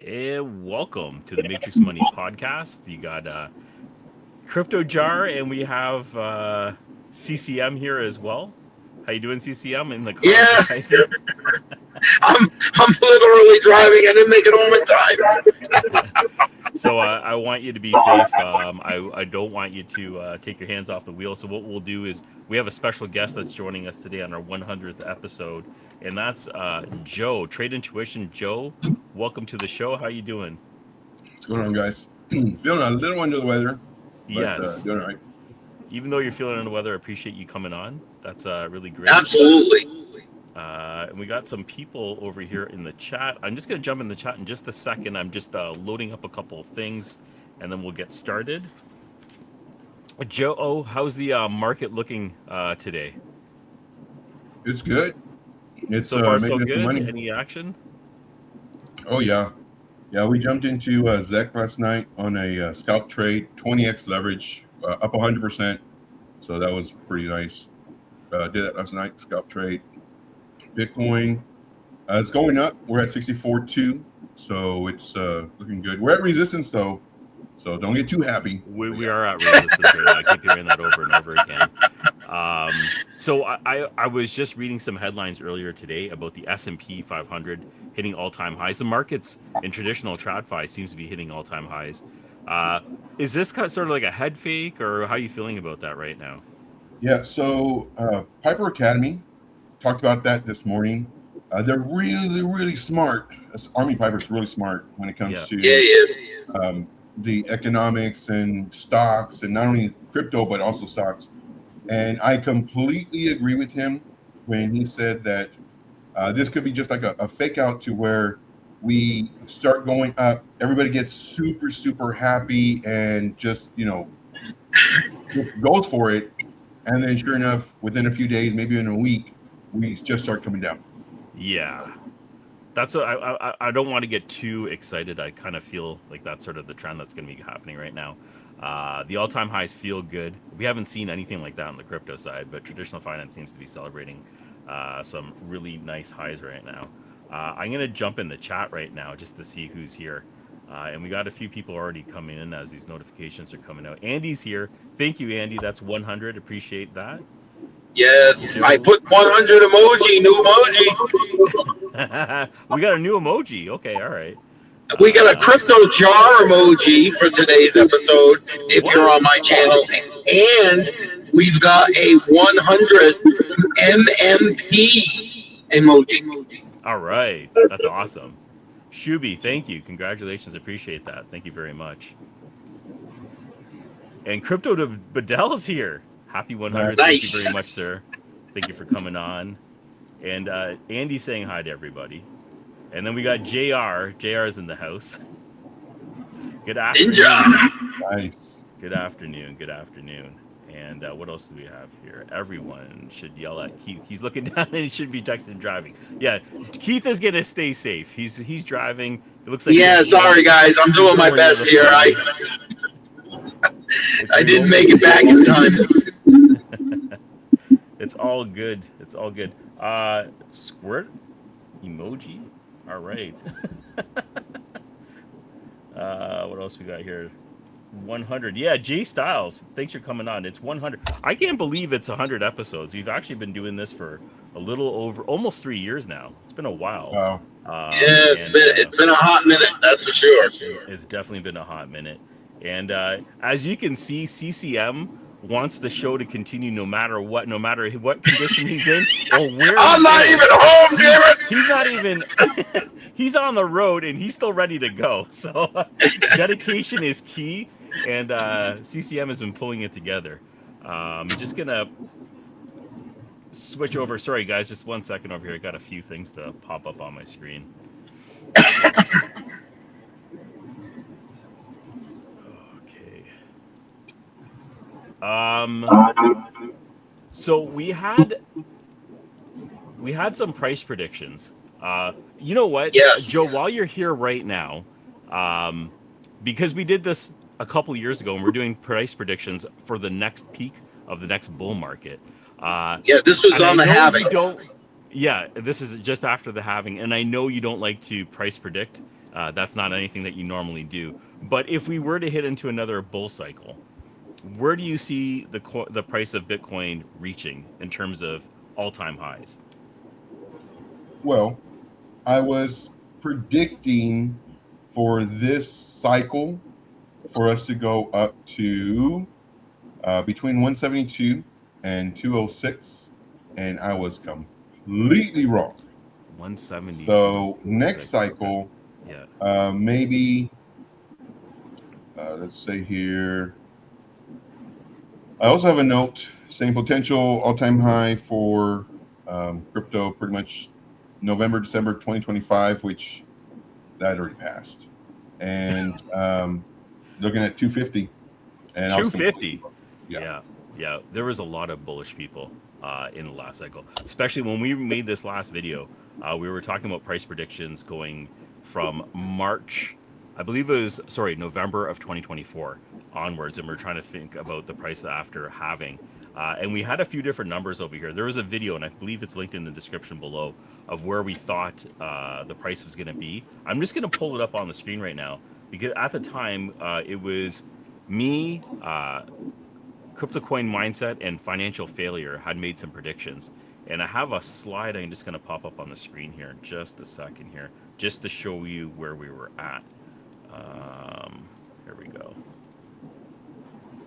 And welcome to the Matrix Money podcast. You got CryptoJar and we have CCM here as well. How you doing, CCM? In the car Yes, driving? I'm literally driving. I didn't make it home in time. So I want you to be safe. I don't want you to take your hands off the wheel. So what we'll do is we have a special guest that's joining us today on our 100th episode, and that's Joe, Trade Intuition. Joe, welcome to the show. How you doing? What's going on, guys? Feeling a little under the weather, but Yes. doing all right. Even though you're feeling under the weather, I appreciate you coming on. That's really great. Absolutely. And we got some people over here in the chat. I'm just going to jump in the chat in just a second. I'm just loading up a couple of things, and then we'll get started. Joe, how's the market looking today? It's good. It's So far, so making us some good. money. Any action? Oh yeah, yeah. We jumped into ZEC last night on a scalp trade, 20x leverage, up 100%. So that was pretty nice. Did that last night. Scalp trade. Bitcoin, it's going up. We're at 64.2, so it's looking good. We're at resistance though, so don't get too happy. We are at resistance right now. I keep hearing that over and over again. So I was just reading some headlines earlier today about the S&P 500 hitting all-time highs. The markets in traditional TradFi seems to be hitting all-time highs. Is this kind of sort of like a head fake, or how are you feeling about that right now? Yeah. So Piper Academy talked about that this morning. They're really, really smart. Army Piper's really smart when it comes Yeah. to Yeah, he is. the economics and stocks, and not only crypto but also stocks. And I completely agree with him when he said that this could be just like a fake out to where we start going up, everybody gets super, super happy and just goes for it, and then sure enough, within a few days, maybe in a week, we just start coming down. Yeah. That's what I don't want to get too excited. I kind of feel like that's sort of the trend that's going to be happening right now. The all-time highs feel good. We haven't seen anything like that on the crypto side, but traditional finance seems to be celebrating some really nice highs right now. I'm going to jump in the chat right now just to see who's here. And we got a few people already coming in as these notifications are coming out. Andy's here. Thank you, Andy. That's 100. Appreciate that. Yes, Joe. I put 100 emoji, new emoji. We got a new emoji. Okay, all right. We got a crypto jar emoji for today's episode if you're on my channel. And we've got a 100 MMP emoji. All right. That's awesome. Shubi, thank you. Congratulations. Appreciate that. Thank you very much. And Crypto to Badel's here. Happy 100. Thank you very much, sir. Thank you for coming on. And Andy saying hi to everybody. And then we got JR. JR is in the house. Good afternoon. Ninja. Nice. Good afternoon. Good afternoon. And what else do we have here? Everyone should yell at Keith. He's looking down and he should be texting and driving. Yeah, Keith is gonna stay safe. He's driving. It looks like Yeah, sorry guys, I'm doing my best here. I didn't make it back in time. It's all good. It's all good. Squirt emoji. All right. What else we got here? 100. Yeah, Jay Styles. Thanks for coming on. It's 100. I can't believe it's 100 episodes. We've actually been doing this for a little over, almost 3 years now. It's been a while. Wow. Yeah, it's been a hot minute, that's for sure. It's definitely been a hot minute. And as you can see, CCM wants the show to continue no matter what condition he's in or where I'm not even home, damn it! He's not even he's on the road and he's still ready to go. So dedication is key, and CCM has been pulling it together. Just gonna switch over. Sorry guys, just 1 second over here. I got a few things to pop up on my screen. So we had some price predictions. You know what, yes. Joe? While you're here right now, because we did this a couple years ago, and we're doing price predictions for the next peak of the next bull market. Yeah, this was on the halving. Yeah, this is just after the halving, and I know you don't like to price predict That's not anything that you normally do. But if we were to hit into another bull cycle, where do you see the price of Bitcoin reaching in terms of all-time highs? Well, I was predicting for this cycle for us to go up to between 172 and 206, and I was completely wrong. 172. So next Okay. cycle, Yeah. maybe let's say here. I also have a note saying potential all-time high for crypto, pretty much November, December 2025, which that already passed, and looking at 250, and I was completely 250. wrong. Yeah, Yeah, yeah. There was a lot of bullish people in the last cycle, especially when we made this last video. We were talking about price predictions going from March, I believe it was, sorry, November of 2024 onwards, and we're trying to think about the price after halving. And we had a few different numbers over here. There was a video, and I believe it's linked in the description below, of where we thought the price was going to be. I'm just going to pull it up on the screen right now because at the time it was me, Crypto Coin Mindset, and Financial Failure had made some predictions. And I have a slide I'm just going to pop up on the screen here in just a second here, just to show you where we were at. Here we go.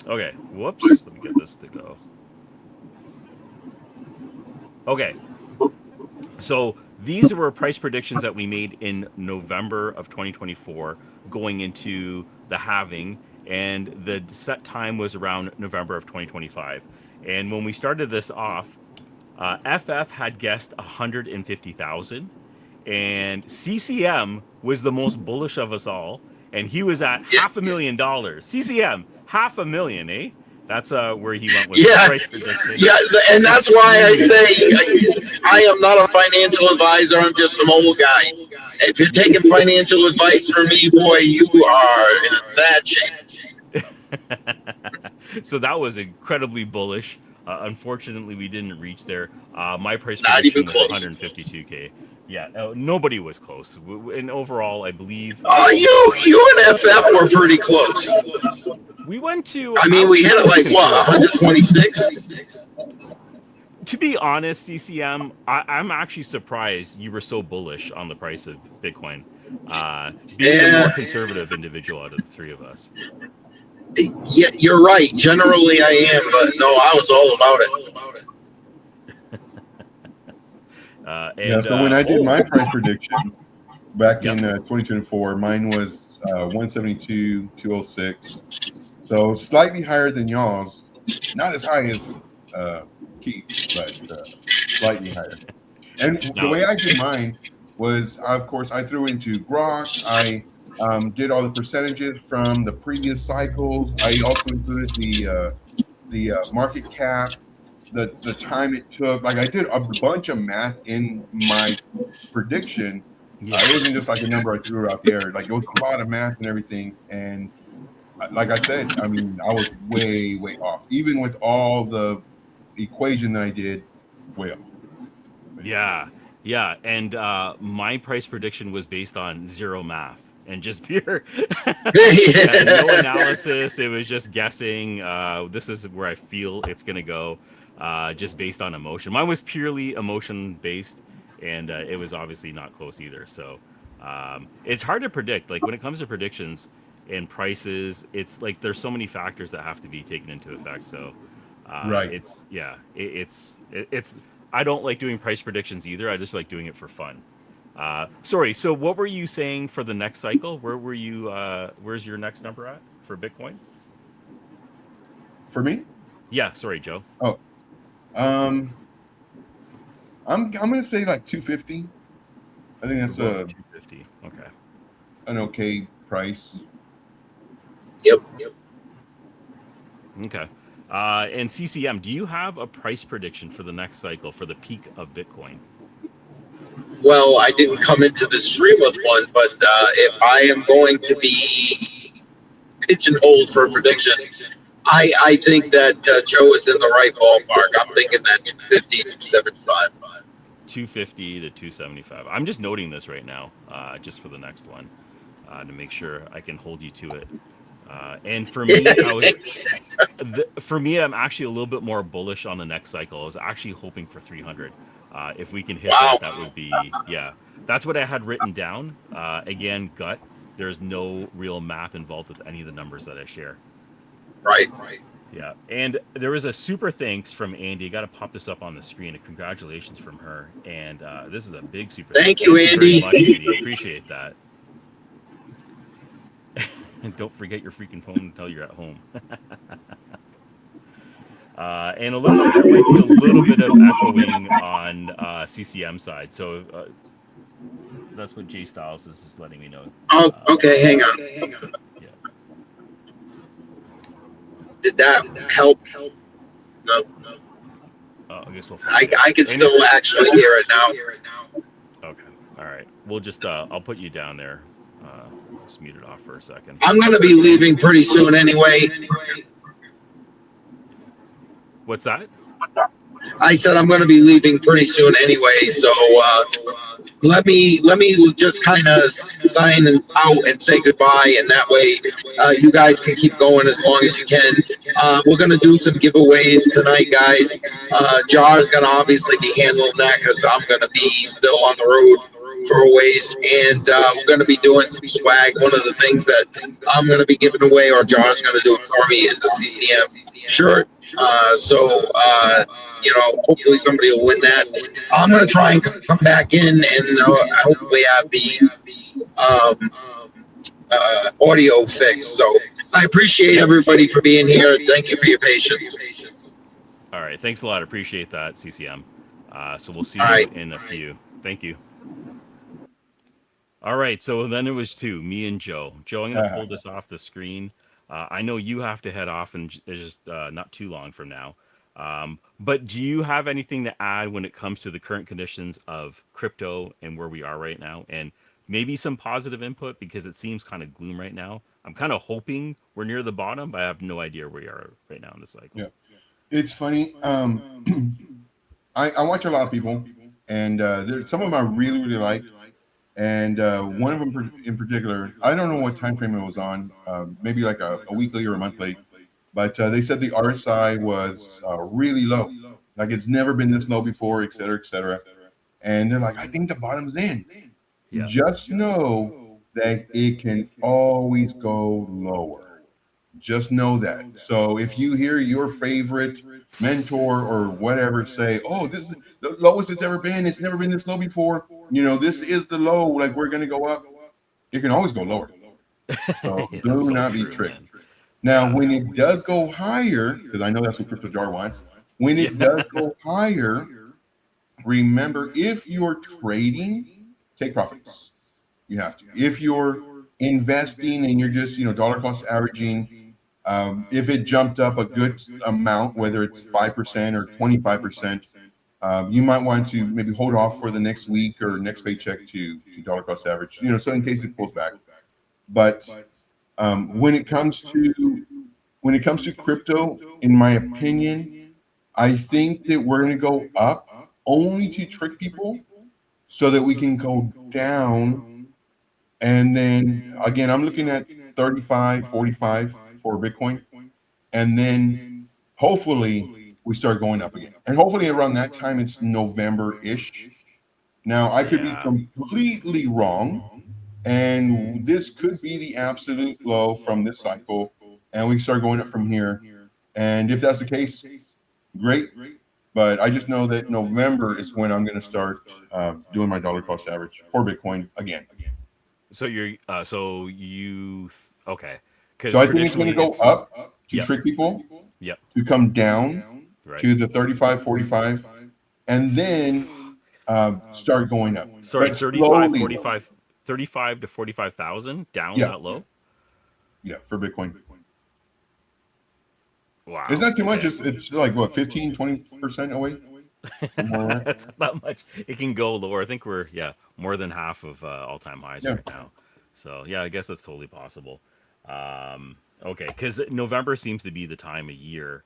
Okay, whoops. Let me get this to go. Okay, so these were price predictions that we made in November of 2024 going into the halving, and the set time was around November of 2025. And when we started this off, FF had guessed 150,000, and CCM was the most bullish of us all, and he was at Yeah, $500,000. CCM, 500,000, eh? That's where he went with his yeah, price prediction. yeah, and that's why I Extremely say bullish. I am not a financial advisor. I'm just some old guy. If you're taking financial advice from me, boy, you are in a sad shape. So that was incredibly bullish. Unfortunately, we didn't reach there. My price Not even prediction was close. 152K. Yeah, nobody was close. And overall, I believe You and FF were pretty close. we went to. I I mean, was we hit trying it to like think what, through it. 126? To be honest, CCM, I'm actually surprised you were so bullish on the price of Bitcoin, being the Yeah, more conservative individual out of the three of us. yeah, you're right. Generally, I am, but no, I was all about it. yeah. And So when I did oh, my price prediction back yep, in 2024, mine was 172, 206. So slightly higher than y'all's, not as high as Keith's, but slightly higher. And the now, way I did mine was, of course, I threw into Grok. I did all the percentages from the previous cycles. I also included the market cap, the time it took. Like I did a bunch of math in my prediction. yeah. It wasn't just like a number I threw out there. Like it was a lot of math and everything. And like I said, I mean, I was way, way off. Even with all the equation that I did, way off. Yeah, yeah, and my price prediction was based on zero math and just pure, no analysis. It was just guessing. This is where I feel it's gonna go, just based on emotion. Mine was purely emotion based, and it was obviously not close either. So it's hard to predict. Like when it comes to predictions and prices, it's like there's so many factors that have to be taken into effect. So Right. it's yeah, it's. I don't like doing price predictions either. I just like doing it for fun. Sorry. So what were you saying for the next cycle? Where were you? Where's your next number at for Bitcoin? For me? Yeah. Sorry, Joe. Oh, um, I'm gonna say like 250. I think We're that's going a 250. Okay. an okay price. Yep. Okay. And CCM, do you have a price prediction for the next cycle for the peak of Bitcoin? Well, I didn't come into the stream with one, but if I am going to be pigeonholed for a prediction, I think that Joe is in the right ballpark. I'm thinking that 250, 275. 250 to 275. I'm just noting this right now, just for the next one. to make sure I can hold you to it. And for me, for me, I'm actually a little bit more bullish on the next cycle. I was actually hoping for 300. If we can hit Wow. that, that would be, yeah. That's what I had written down. Again, gut. There's no real math involved with any of the numbers that I share. Right. Yeah, and there was a super thanks from Andy. I got to pop this up on the screen. A congratulations from her, and this is a big super Thank thanks. you, Thank you very Andy. much, Andy. Appreciate that. And don't forget your freaking phone until you're at home. And it looks like there might be a little bit of echoing on CCM side. So that's what Jay Styles is just letting me know. Oh, Uh, okay. Hang on. yeah. Did that help? No. I guess we'll find out. I can And if still actually hear it now. okay, all right, we'll just I'll put you down there. Just mute it off for a second. I'm going to be leaving pretty soon anyway. What's that? I said I'm going to be leaving pretty soon anyway, so let me just kind of sign out and say goodbye, and that way you guys can keep going as long as you can. We're going to do some giveaways tonight, guys. Jar's going to obviously be handling that because I'm going to be still on the road for a ways, and we're going to be doing some swag. One of the things that I'm going to be giving away, or Jar's going to do it for me, is the CCM shirt. Hopefully somebody will win that. I'm going to try and come back in and hopefully have the audio fixed. So I appreciate Yep. everybody for being here. Thank you for your patience. All right. Thanks a lot. Appreciate that, CCM. So we'll see All you right. in a few. Thank you. All right. So then it was two, me and Joe. Joe, I'm going to pull this off the screen. I know you have to head off in just not too long from now. But do you have anything to add when it comes to the current conditions of crypto and where we are right now? And maybe some positive input because it seems kind of gloom right now. I'm kind of hoping we're near the bottom, but I have no idea where we are right now in the cycle. Yeah, it's funny. I watch a lot of people, and there's some of them I really really like, and one of them in particular, I don't know what time frame it was on, maybe like a weekly or a monthly, but they said the RSI was really low, like it's never been this low before, et cetera, et cetera. And they're like, I think the bottom's in. Yeah. Just know that it can always go lower. Just know that. So if you hear your favorite mentor or whatever say, "Oh, this is the lowest it's ever been. It's never been this low before. This is the low. Like we're going to go up." It can always go lower. So Yeah, that's do so not be true, tricked. man. Now, Yeah. when it does go higher, because I know that's what CryptoJar wants. When Yeah. it does go higher, remember if you're trading, take profits. You have to. If you're investing and you're just dollar cost averaging, if it jumped up a good amount, whether it's 5% or 25%, you might want to maybe hold off for the next week or next paycheck to dollar cost average. So in case it pulls back. But when it comes to crypto, in my opinion, I think that we're going to go up only to trick people so that we can go down. And then again, I'm looking at 35, 45 for Bitcoin. And then hopefully we start going up again. And hopefully around that time, it's November-ish. Now, I could be Yeah. completely wrong. And this could be the absolute low from this cycle. And we start going up from here. And if that's the case, great. But I just know that November is when I'm going to start doing my dollar cost average for Bitcoin again. So okay, So because I think it's going to traditionally go it's up to yep, trick people, yep, to come down right. to the 35, 45, and then start going up, Sorry, but 35, slowly though. 45, 35 to 45,000 down Yeah, that low. yeah, for Bitcoin. It's Wow. not too much. Okay. It's like what, 15, 20% away from where we're at. That's not that much. It can go lower. I think we're more than half of all-time highs Yeah. right now. So yeah, I guess that's totally possible. Okay, because November seems to be the time of year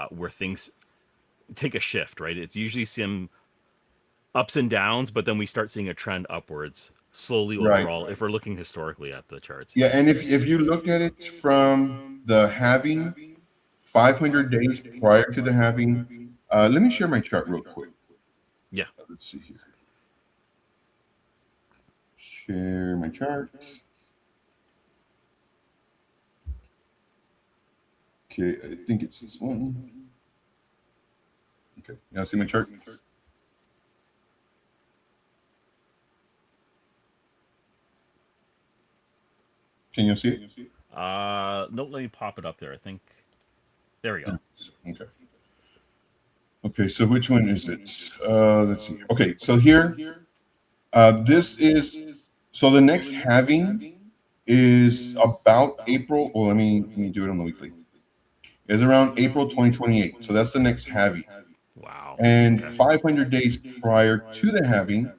where things take a shift, right? It's usually some ups and downs, but then we start seeing a trend upwards. slowly Right. overall if we're looking historically at the charts. Yeah, and if you look at it from the halving, 500 days prior to the halving, let me share my chart real quick. Yeah. Let's see here. Share my chart. Okay, I think it's this one. Okay, now see my chart. Can you see it? No, let me pop it up there. I think there we go. Okay. Okay, so which one is it? Let's see. Okay, so here, this is so the next halving is about April. Well, let me do it on the weekly. It's around April 2028. So that's the next halving. Wow. And Okay. 500 days prior to the halving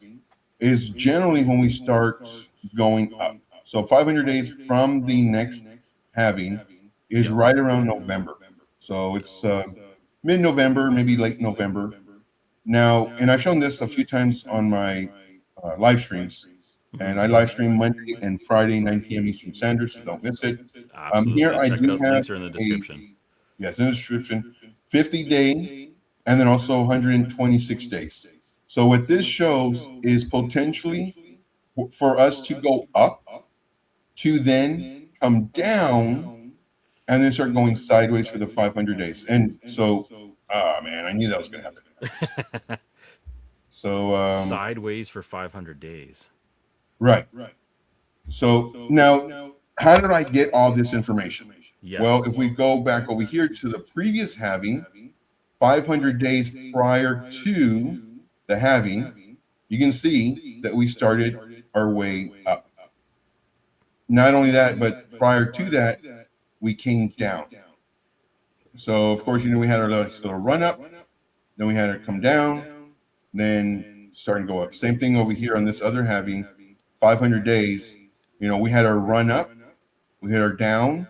is generally when we start going up. So 500 days from the next halving is Yep. right around November. So it's mid-November, maybe late November. Now, and I've shown this a few times on my live streams, and I live stream Monday and Friday, 9 p.m. Eastern Standard, so don't miss it. Here Absolutely. I Check it do out. have Links are in the a, description. yes, in the description, 50-day, and then also 126 days. So what this shows is potentially for us to go up to then come down and then start going sideways for the 500 days. And so, ah, man, I knew that was going to happen. So, Sideways for 500 days. right. So now, how did I get all this information? Well, if Yes. we go back over here to the previous halving, 500 days prior to the halving, you can see that we started our way up. Not only that, but prior to that, we came down. So, of course, we had our little run up, then we had it come down, then starting to go up. Same thing over here on this other halving, 500 days. We had our run up, we had our down,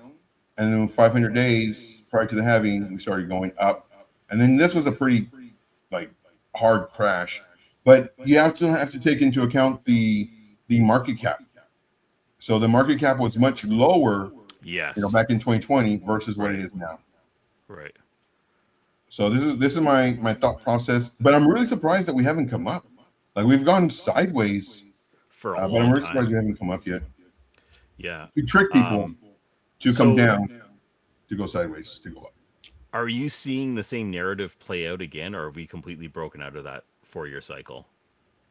and then 500 days prior to the halving, we started going up. And then this was a pretty like hard crash. But you have to take into account the market cap. So the market cap was much lower, Yes. back in 2020 versus what it Right. is now. Right. So this is my thought process. But I'm really surprised that we haven't come up. Like we've gone sideways, For a but I'm long really surprised time. we haven't come up yet. Yeah. We trick people Um, to come so down, to go sideways, to go up. are you seeing the same narrative play out again, or are we completely broken out of that 4 year cycle?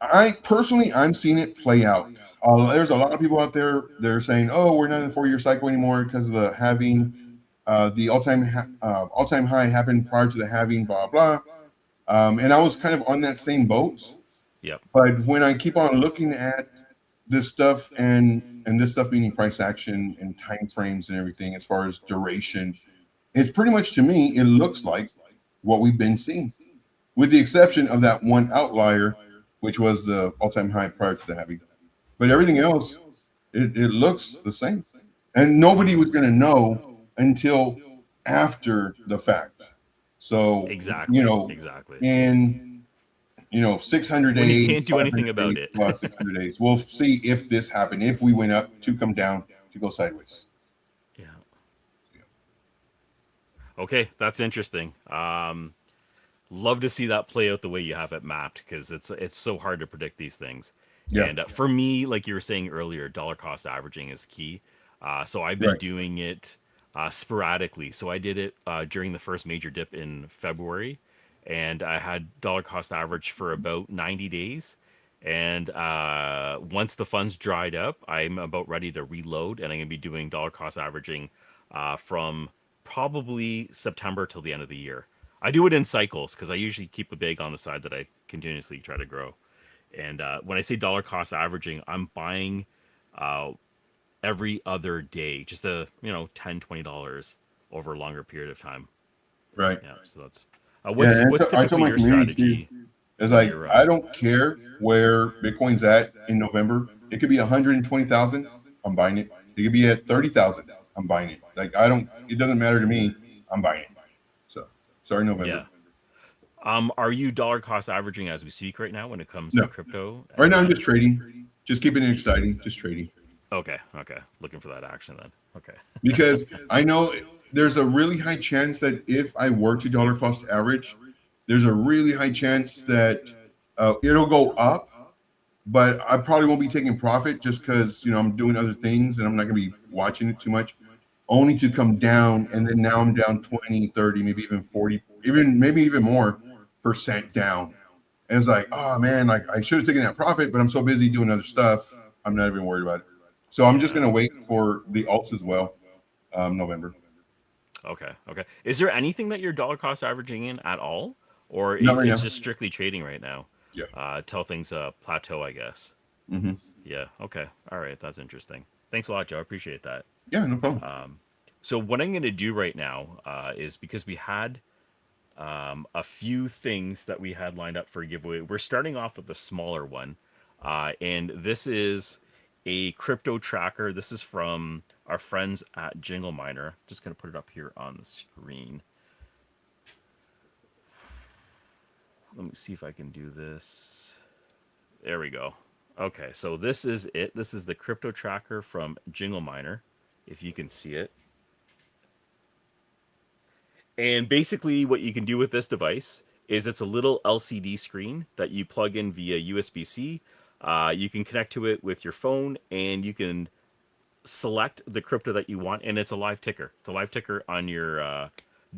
I'm seeing it play out. There's a lot of people out there. They're saying, "Oh, we're not in the 4 year cycle anymore because of the having the all time high happened prior to the halving." Blah blah. And I was kind of on that same boat. Yep. But when I keep on looking at this stuff and this stuff meaning price action and time frames and everything as far as duration, it's pretty much to me. It looks like what we've been seeing, with the exception of that one outlier, which was the all-time high prior to the halving. But everything else, it looks the same. And nobody was going to know until after the fact. So, Exactly. Exactly. in 600 When you days, can't do 500 anything about days, it. plus 600 days, we'll see if this happened, if we went up to come down to go sideways. Yeah. Okay, that's interesting. Love to see that play out the way you have it mapped because it's so hard to predict these things. Yeah, And for me, like you were saying earlier, dollar cost averaging is key. So I've been right. doing it sporadically. So I did it during the first major dip in February, and I had dollar cost average for about 90 days. And once the funds dried up, I'm about ready to reload, and I'm going to be doing dollar cost averaging from probably September till the end of the year. I do it in cycles because I usually keep a big on the side that I continuously try to grow. And when I say dollar cost averaging, I'm buying uh, every other day, just $10, $20 over a longer period of time. Right. Yeah, so that's Yeah, what's and what's I told typically my your community too. strategy It's when like you're I don't care where Bitcoin's at in November. It could be 120,000. I'm buying it. It could be at 30,000. I'm buying it. Like I don't. It doesn't matter to me. I'm buying it. So sorry, November. yeah. Are you dollar cost averaging as we speak right now when it comes to No. crypto? Right And now I'm just trading. Just keeping it exciting, just trading. Okay, okay. Looking for that action then. Okay. Because I know there's a really high chance that if I were to dollar cost average, there's a really high chance that it'll go up, but I probably won't be taking profit just because I'm doing other things and I'm not going to be watching it too much. Only to come down, and then now I'm down 20, 30, maybe even 40, even maybe even more percent down. And it's like, oh man, like I should have taken that profit, but I'm so busy doing other stuff, I'm not even worried about it. So I'm just Yeah. going to wait for the alts as well, November. Okay. Okay. Is there anything that you're dollar cost averaging in at all, or Not right it's now. just strictly trading right now? Yeah. Till things plateau, I guess. Hmm. Yeah. Okay. All right. That's interesting. Thanks a lot, Joe. I appreciate that. Yeah, no problem. So what I'm going to do right now is because we had a few things that we had lined up for a giveaway. We're starting off with a smaller one, and this is a crypto tracker. This is from our friends at Jingle Miner. Just going to put it up here on the screen. Let me see if I can do this. There we go. Okay, so this is it. This is the crypto tracker from Jingle Miner, if you can see it. And basically, what you can do with this device is it's a little LCD screen that you plug in via USB C. You can connect to it with your phone, and you can select the crypto that you want, and it's a live ticker. It's a live ticker on your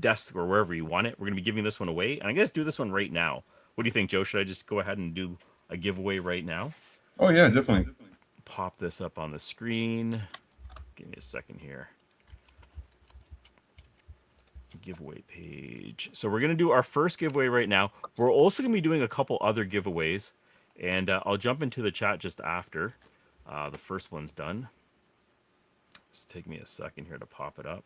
desk or wherever you want it. We're going to be giving this one away, and I guess do this one right now. What do you think, Joe? Should I just go ahead and do a giveaway right now? Oh yeah, definitely. Pop this up on the screen. Give me a second here. Giveaway page. So we're going to do our first giveaway right now. We're also going to be doing a couple other giveaways, and I'll jump into the chat just after the first one's done. Just take me a second here to pop it up.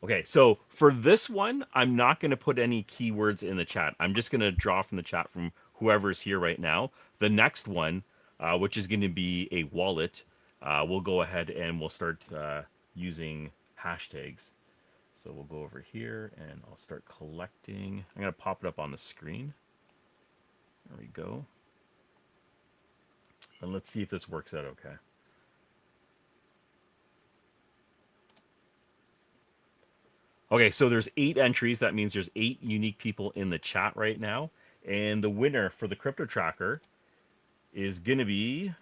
Okay, so for this one, I'm not going to put any keywords in the chat. I'm just going to draw from the chat from whoever's here right now. The next one, which is going to be a wallet, we'll go ahead and we'll start using hashtags. So we'll go over here and I'll start collecting. I'm going to pop it up on the screen. There we go. And let's see if this works out okay. Okay, so there's 8 entries. That means there's 8 unique people in the chat right now. And the winner for the crypto tracker is going to be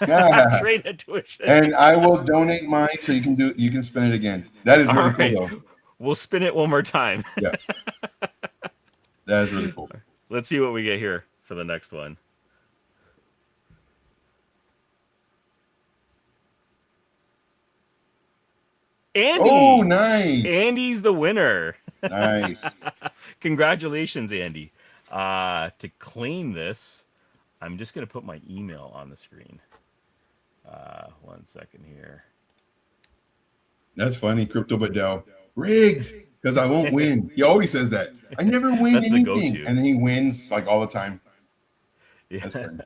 Trade Intuition. And I will donate mine so you can spin it again. That is All really cool right. though. We'll spin it one more time. Yeah, that is really cool. Let's see what we get here for the next one. Oh, Andy! nice. Andy's the winner. Nice. Congratulations, Andy. To claim this, I'm just going to put my email on the screen. One second here. That's funny, Crypto Badell. Rigged, because I won't win. He always says that. I never win That's the anything. go-to. And then he wins like all the time. Yeah. That's funny.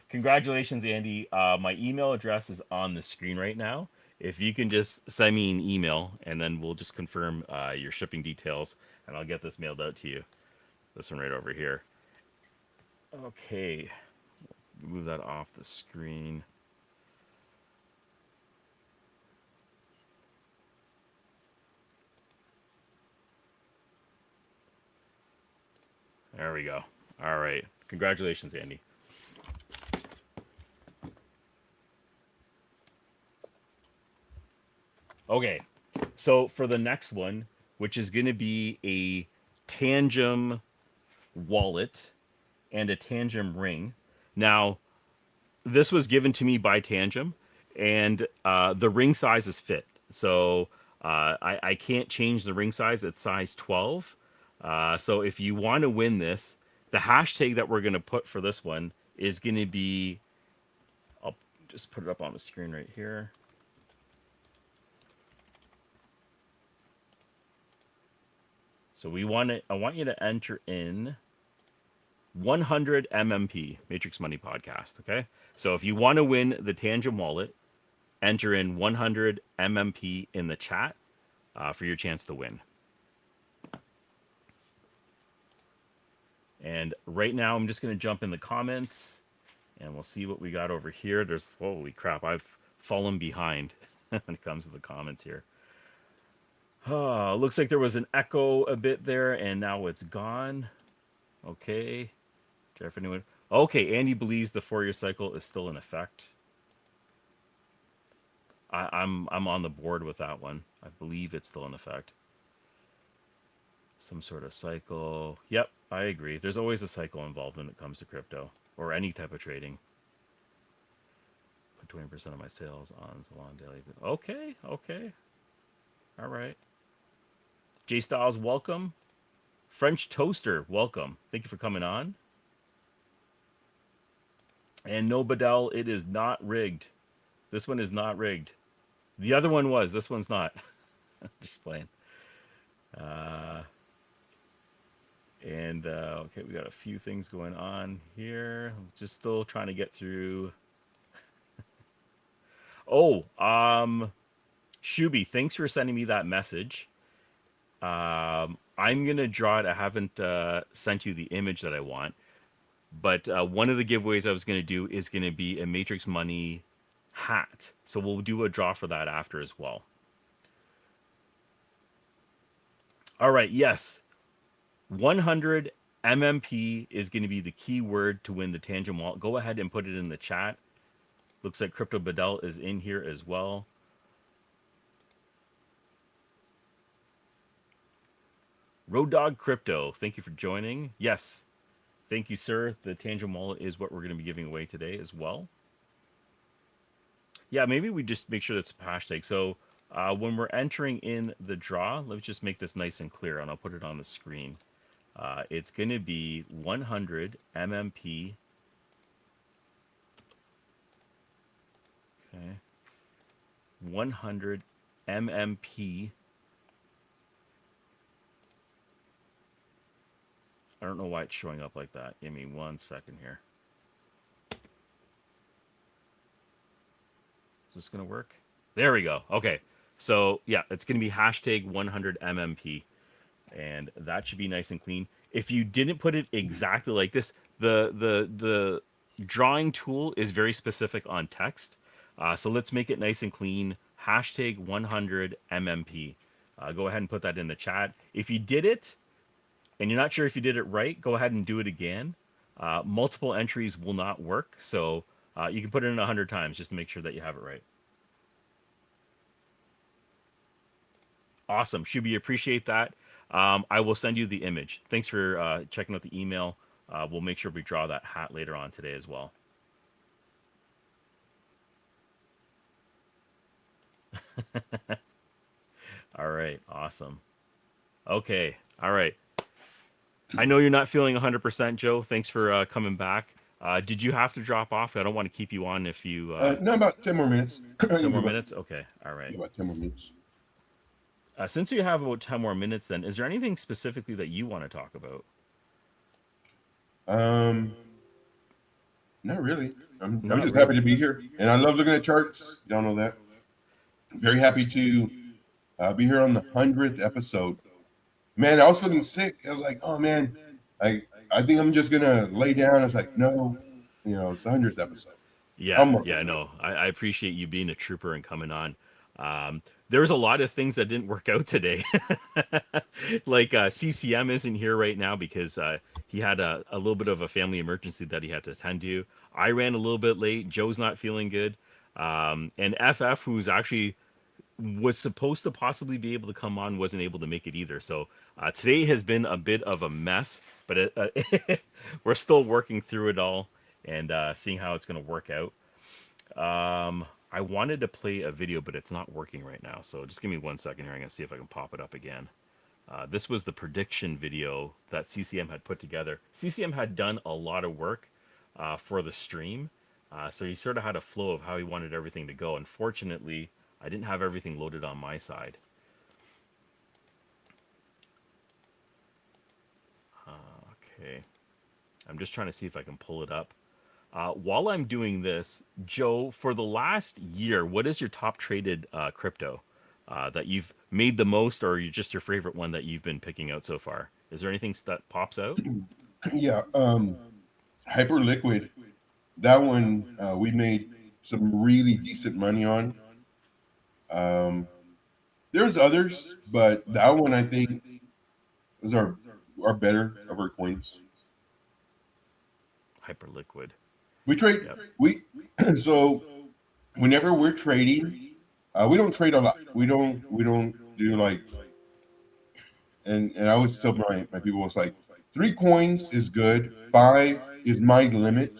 Congratulations, Andy. My email address is on the screen right now. If you can just send me an email, and then we'll just confirm your shipping details, and I'll get this mailed out to you. This one right over here. Okay. Move that off the screen. There we go. All right. Congratulations, Andy. Okay. So for the next one, which is going to be a Tangem wallet and a Tangem ring. Now, this was given to me by Tangem, and the ring size is fit. So I can't change the ring size. It's size 12. So if you want to win this, the hashtag that we're going to put for this one is going to be, I'll just put it up on the screen right here. So I want you to enter in 100 MMP, Matrix Money Podcast. Okay. So if you want to win the Tangent wallet, enter in 100 MMP in the chat for your chance to win. And right now, I'm just going to jump in the comments and we'll see what we got over here. There's, holy crap, I've fallen behind when it comes to the comments here. Oh, looks like there was an echo a bit there and now it's gone. Okay. Jeff, anyone? Okay, Andy believes the 4-year cycle is still in effect. I'm on the board with that one. I believe it's still in effect. Some sort of cycle. Yep, I agree. There's always a cycle involved when it comes to crypto or any type of trading. Put 20% of my sales on Salon Daily. Okay, okay. All right. J Styles, welcome. French Toaster, welcome. Thank you for coming on. And no, Bedell, it is not rigged. This one is not rigged. The other one was. This one's not. Just playing. Okay, we got a few things going on here. Just still trying to get through. Oh, Shuby, thanks for sending me that message. I'm gonna draw it. I haven't sent you the image that I want, but one of the giveaways I was gonna do is gonna be a Matrix Money hat. So we'll do a draw for that after as well. All right. Yes. 100 MMP is going to be the key word to win the Tangent wallet. Go ahead and put it in the chat. Looks like Crypto Bedell is in here as well. Road Dog Crypto, thank you for joining. Yes, thank you, sir. The Tangent wallet is what we're going to be giving away today as well. Yeah, maybe we just make sure that's a hashtag. So when we're entering in the draw, let's just make this nice and clear, and I'll put it on the screen. It's going to be 100 MMP. Okay. 100 MMP. I don't know why it's showing up like that. Give me 1 second here. Is this going to work? There we go. Okay. So, yeah, it's going to be hashtag 100 MMP. And that should be nice and clean. If you didn't put it exactly like this, the drawing tool is very specific on text. So let's make it nice and clean. Hashtag 100 MMP. Go ahead and put that in the chat. If you did it and you're not sure if you did it right, go ahead and do it again. Multiple entries will not work. So you can put it in 100 times just to make sure that you have it right. Awesome. Shubi, appreciate that. I will send you the image. Thanks for checking out the email. We'll make sure we draw that hat later on today as well. All right. Awesome. Okay. All right. I know you're not feeling 100%, Joe. Thanks for coming back. Did you have to drop off? I don't want to keep you on if you... No, about 10 more minutes. 10 more minutes? Okay. All right. Yeah, about 10 more minutes. Since you have about 10 more minutes, then, is there anything specifically that you want to talk about? Not really. I'm just happy to be here. And I love looking at charts. Y'all know that. Very happy to be here on the 100th episode. Man, I was feeling sick. I was like, oh, man, I think I'm just going to lay down. I was like, no, it's the 100th episode. Yeah, no. I appreciate you being a trooper and coming on. There was a lot of things that didn't work out today. Like CCM isn't here right now because he had a little bit of a family emergency that he had to attend to. I ran a little bit late. Joe's not feeling good. And FF, who's actually was supposed to possibly be able to come on, wasn't able to make it either. So today has been a bit of a mess, but we're still working through it all and seeing how it's going to work out. I wanted to play a video, but it's not working right now. So just give me 1 second here. I'm going to see if I can pop it up again. This was the prediction video that CCM had put together. CCM had done a lot of work for the stream. So he sort of had a flow of how he wanted everything to go. Unfortunately, I didn't have everything loaded on my side. Okay. I'm just trying to see if I can pull it up. While I'm doing this, Joe, for the last year, what is your top traded crypto that you've made the most, or you just your favorite one that you've been picking out so far? Is there anything that pops out? Yeah, Hyperliquid. That one we made some really decent money on. Um, there's others, but that one I think is our better of our coins. Hyperliquid. We trade Yep. we so whenever we're trading, we don't trade a lot. We don't do like and I always tell my people it's like 3 coins is good, 5 is my limit.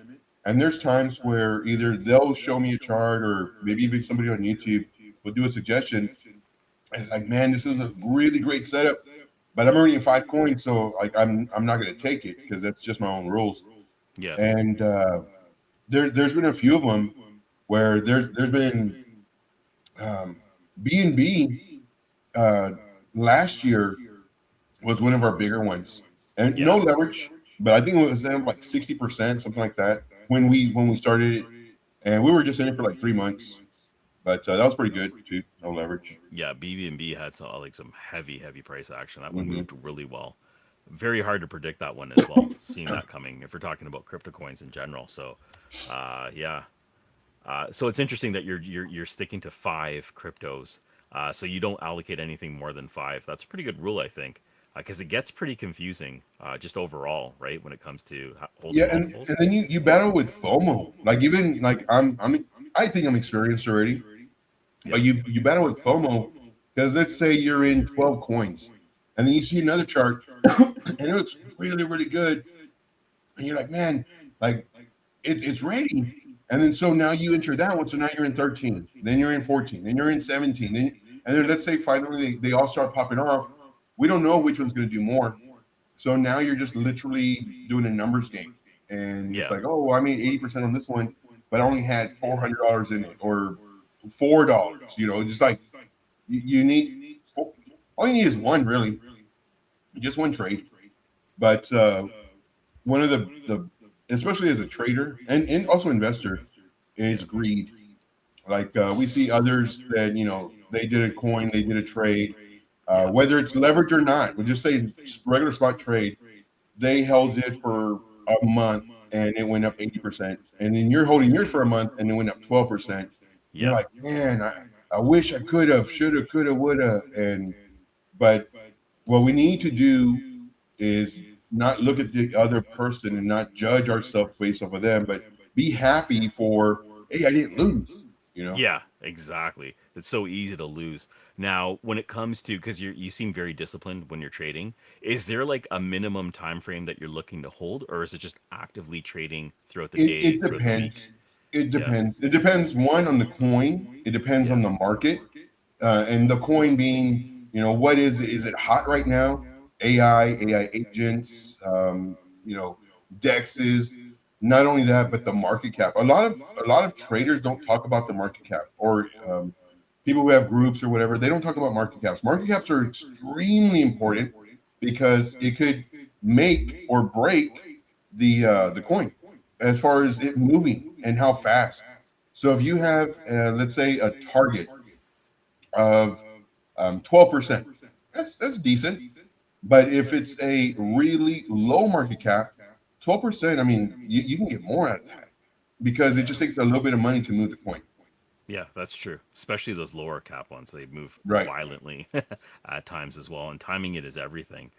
And there's times where either they'll show me a chart or maybe even somebody on YouTube will do a suggestion. And it's like, man, this is a really great setup, but I'm already in 5 coins, so like I'm not gonna take it because that's just my own rules. Yep. And there's been a few of them where there's been um, B&B uh, last year was one of our bigger ones, and no Yeah. leverage, but I think it was then like 60%, something like that when we started it, and we were just in it for like 3 months, but that was pretty good too, no leverage. Yeah. BB&B had some like some heavy price action. That one Hmm. moved really well. Very hard to predict that one as well. Seeing that coming, if we're talking about crypto coins in general. So, yeah. So it's interesting that you're sticking to five cryptos. So you don't allocate anything more than five. That's a pretty good rule, I think, because it gets pretty confusing just overall, right? When it comes to Yeah, holding and multiples. then you battle with FOMO, like even like I think I'm experienced already, but Yep. you battle with FOMO because let's say you're in 12 coins, and then you see another chart, and it looks really good, and you're like, man, like it's raining. And then so now you enter that one. So now you're in 13, then you're in 14, then you're in 17. And then let's say finally they all start popping off. We don't know which one's going to do more. So now you're just literally doing a numbers game. And it's Yeah. like, oh, well, I made 80% on this one, but I only had $400 in it or $4. Just like you need, all you need is one really, just one trade. But one of the especially as a trader and also investor is Yep. greed. Like we see others that they did a coin, they did a trade, Yeah. whether it's leverage or not. We'll just say regular spot trade. They held it for a month and it went up 80%, and then you're holding yours for a month and it went up 12%. You're Yep. like, man, I wish I could have, should have, could have, would have, and but what we need to do is not look at the other person and not judge ourselves based off of them, but be happy for, hey, I didn't lose. Yeah, exactly. It's so easy to lose. Now, when it comes to because you seem very disciplined when you're trading, is there like a minimum time frame that you're looking to hold, or is it just actively trading throughout the day, It throughout the week? depends. It Yeah, depends. It depends one on the coin. It depends yeah, on the market, and the coin being, what is it? Is it hot right now? AI agents, dexes. Not only that, but the market cap. A lot of traders don't talk about the market cap, or people who have groups or whatever. They don't talk about market caps. Market caps are extremely important because it could make or break the coin as far as it moving and how fast. So if you have, let's say, a target of 12%, that's decent. But if it's a really low market cap, 12%, I mean, you can get more out of that because it just takes a little bit of money to move the coin. yeah. That's true. Especially those lower cap ones, they move Right. violently at times as well, and timing it is everything.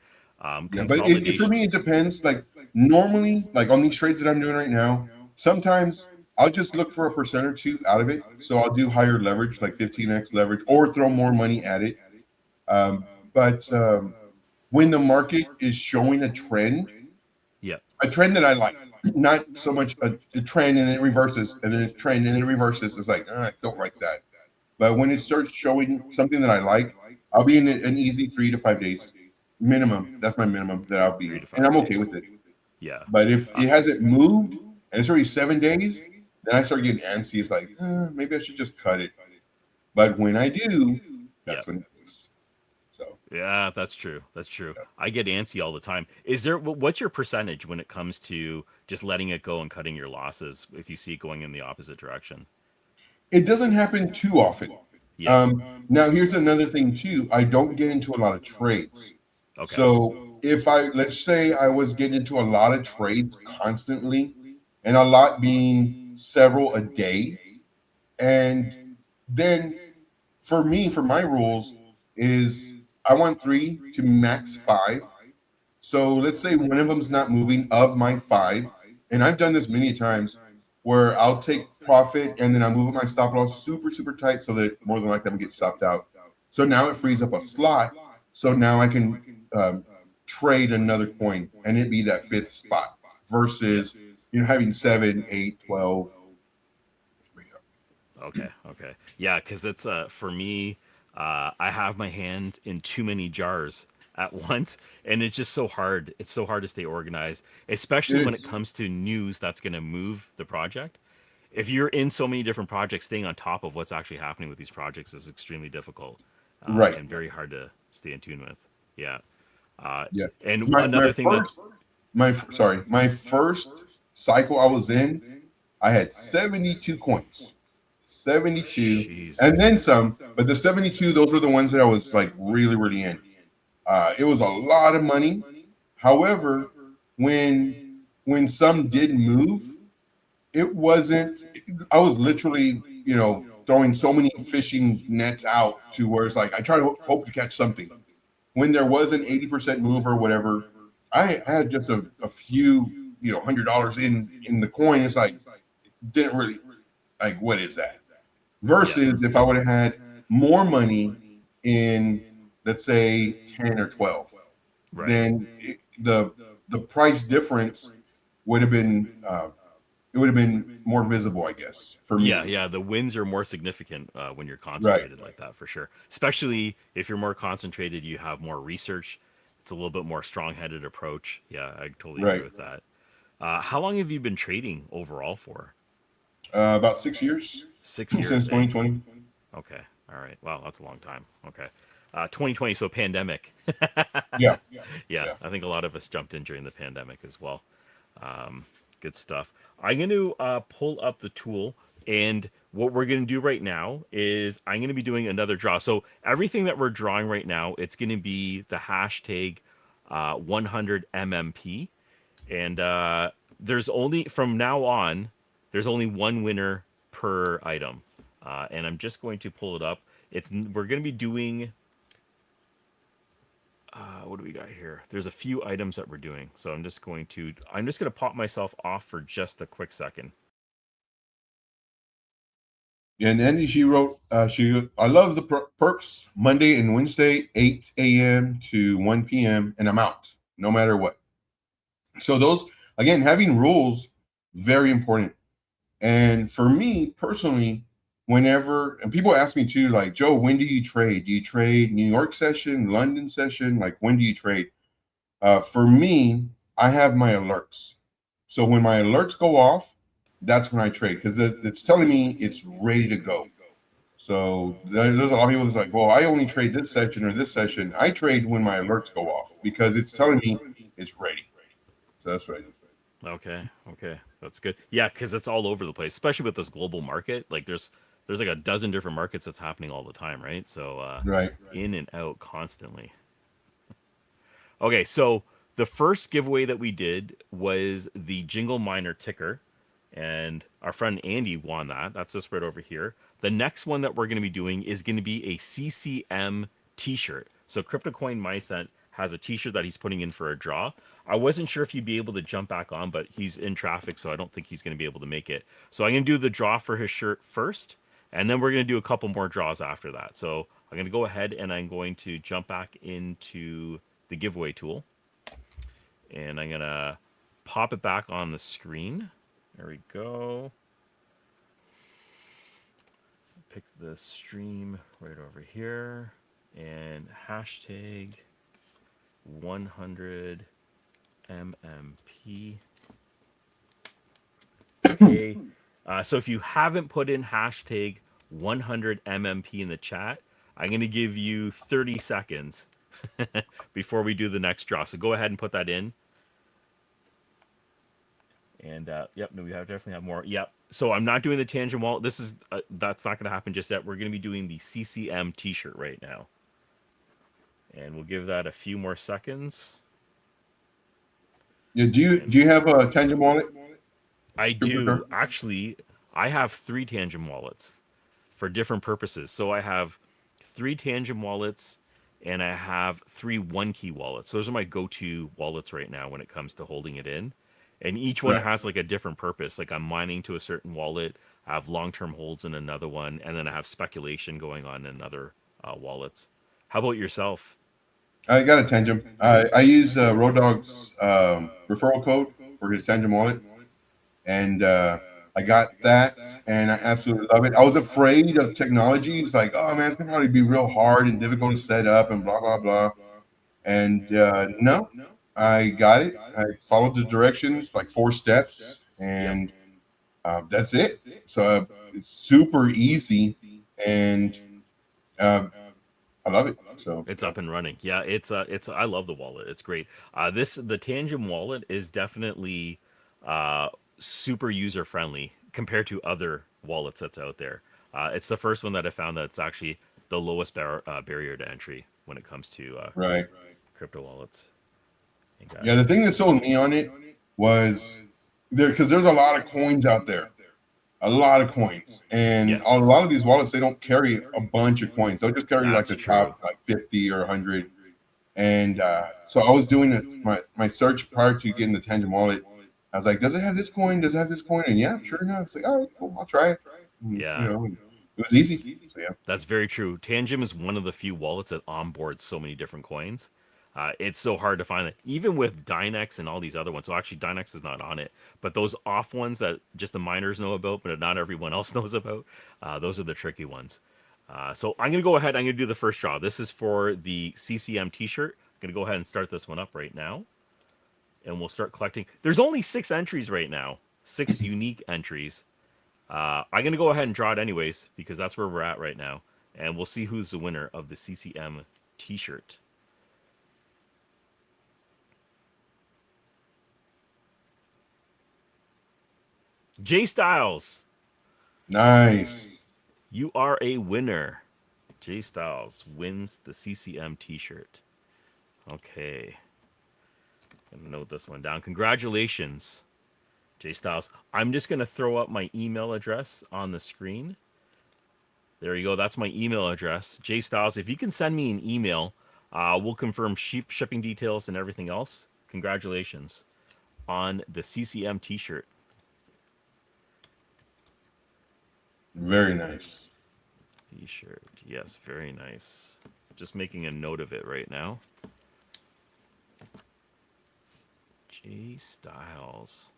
Yeah, but for Consolidation. me, it depends. Like normally, like on these trades that I'm doing right now, sometimes I'll just look for a percent or two out of it. So I'll do higher leverage, like 15x leverage, or throw more money at it. But when the market is showing Yep. a trend that I like, not so much a trend and then it reverses, and then a trend and then it reverses. It's like, I don't like that. But when it starts showing something that I like, I'll be in an easy 3 to 5 days minimum. That's my minimum that I'll be Three in, to and five I'm okay days. with it. Yeah. But if Uh, it hasn't moved and it's already 7 days, then I start getting antsy. It's like, maybe I should just cut it. But when I do, yep. that's when it moves. So Yeah, that's true. That's true. I get antsy all the time. Is there what's your percentage when it comes to just letting it go and cutting your losses if you see it going in the opposite direction? It doesn't happen too often. Yeah. Now, here's another thing too. I don't get into a lot of trades. Okay. So if I, let's say I was getting into a lot of trades constantly, and a lot being several a day, and then for me, for my rules, is I want three to max five. So let's say one of them's not moving of my five, and I've done this many times where I'll take profit and then I move my stop loss super, super tight so that more than likely I'm gonna get stopped out. So now it frees up a slot. So now I can um, trade another coin and it be that fifth spot Yeah. versus having 7, 8, 12. Okay. Okay. Yeah, because it's for me, I have my hands in too many jars at once, and it's just so hard. It's so hard to stay organized, especially It when it is. comes to news that's going to move the project. If you're in so many different projects, staying on top of what's actually happening with these projects is extremely difficult Right. and very hard to stay in tune with. Yeah. Uh, Yeah. and My another thing that's first my first cycle I was in, I had 72 coins. 72 and Jesus. then some, but the 72, those were the ones that I was like really, really in. It was a lot of money. However, when some did move, it wasn't. I was literally, throwing so many fishing nets out to where it's like I try to hope to catch something. When there was an 80% move or whatever, I had just a few, $100 in the coin. It's like didn't really like what is that? Yeah. Versus if I would have had more money in, let's say, 10 or 12, Right. then the price difference would have been it would have been more visible, I guess, for Yeah, me. yeah. The wins are more significant when you're Right, concentrated like that, for sure. Especially if you're more concentrated, you have more research. It's a little bit more strong-headed approach. Yeah, I totally agree right. with that. How long have you been trading overall for? About 6 years 6 years, since eh? 2020. Okay. All right. Wow, that's a long time. Okay. 2020, so pandemic. Yeah, Yeah, yeah. I think a lot of us jumped in during the pandemic as well. Good stuff. I'm going to pull up the tool, and what we're going to do right now is I'm going to be doing another draw. So everything that we're drawing right now, it's going to be the hashtag 100 MMP, and there's only from now on, there's only one winner per item, and I'm just going to pull it up. We're going to be doing what do we got here? There's a few items that we're doing, so I'm just going to pop myself off for just a quick second. And then she wrote, I love the perps Monday and Wednesday, 8 a.m. to 1 p.m. and I'm out no matter what. So those, again, having rules, very important. And for me personally, whenever, and people ask me too, like, Joe, when do you trade? Do you trade New York session, London session? Like, when do you trade? For me, I have my alerts. So when my alerts go off, that's when I trade because it's telling me it's ready to go. So there's a lot of people that's like, well, I only trade this session or this session. I trade when my alerts go off because it's telling me it's ready. So that's what I do. Okay, okay, that's good. Yeah, because it's all over the place, especially with this global market. Like there's like a dozen different markets that's happening all the time, right? So Right. in and out constantly. Okay, so the first giveaway that we did was the Jingle Miner ticker, and our friend Andy won that. That's this right over here. The next one that we're going to be doing is going to be a CCM T-shirt. So CryptoCoin Mindset has a T-shirt that he's putting in for a draw. I wasn't sure if he'd be able to jump back on, but he's in traffic, so I don't think he's going to be able to make it. So I'm going to do the draw for his shirt first, and then we're going to do a couple more draws after that. So I'm going to go ahead and I'm going to jump back into the giveaway tool, and I'm gonna pop it back on the screen. There we go. Pick the stream right over here, and hashtag 100 MMP. Okay. So if you haven't put in hashtag 100 MMP in the chat, I'm going to give you 30 seconds before we do the next draw. So go ahead and put that in. And yep, no, we have definitely have more. Yep. So I'm not doing the tangent wallet. This is that's not going to happen just yet. We're going to be doing the CCM T-shirt right now, and we'll give that a few more seconds. Yeah, And do you have a Tangent wallet? I CryptoJar? do actually. I have 3 tangent wallets for different purposes. So I have 3 tangent wallets, and I have 3 1-key wallets. So those are my go-to wallets right now when it comes to holding it in. And each one Right. has like a different purpose. Like I'm mining to a certain wallet, I have long-term holds in another one, and then I have speculation going on in other wallets. How about yourself? I got a Tangent. I use Road Dog's referral code for his Tangent wallet, and I got that, and I absolutely love it. I was afraid of technologies, like, oh man, it's gonna probably be real hard and difficult to set up, and blah blah blah. And no, I got it. I followed the directions, like 4 steps, Yep. and that's it. So it's super easy, and uh, I love it. So It's up and running. Yeah, it's I love the wallet. It's great. The Tangent wallet is definitely uh super user friendly compared to other wallets that's out there. It's the first one that I found that's actually the lowest barrier to entry when it comes to right. crypto wallets. Hey Yeah, the guys. thing that sold me on it was there because there's a lot of coins out there, a lot of coins, and a lot Yes, of these wallets they don't carry a bunch of coins. They'll just carry like that's the true. top like 50 or 100. And so I was doing my search prior to getting the Tangent wallet. I was like, does it have this coin? Does it have this coin? And yeah, sure enough, it's like, all right, cool, I'll try it. And, Yeah. and it was easy. So yeah, That's very true. Tangem is one of the few wallets that onboards so many different coins. It's so hard to find it, even with Dynex and all these other ones. So actually, Dynex is not on it, but those off ones that just the miners know about, but not everyone else knows about, those are the tricky ones. So I'm gonna go ahead. I'm gonna do the first draw. This is for the CCM T-shirt. I'm gonna go ahead and start this one up right now, and we'll start collecting. There's only 6 entries right now, 6 unique entries. I'm gonna go ahead and draw it anyways because that's where we're at right now, and we'll see who's the winner of the CCM T-shirt. Jay Styles, nice. you are a winner. Jay Styles wins the CCM T-shirt. Okay, I'm gonna note this one down. Congratulations, Jay Styles. I'm just gonna throw up my email address on the screen. There you go. That's my email address, Jay Styles. If you can send me an email, we'll confirm shipping details and everything else. Congratulations on the CCM T-shirt. Very nice. T-shirt. Yes, very nice. Just making a note of it right now. Jay Styles.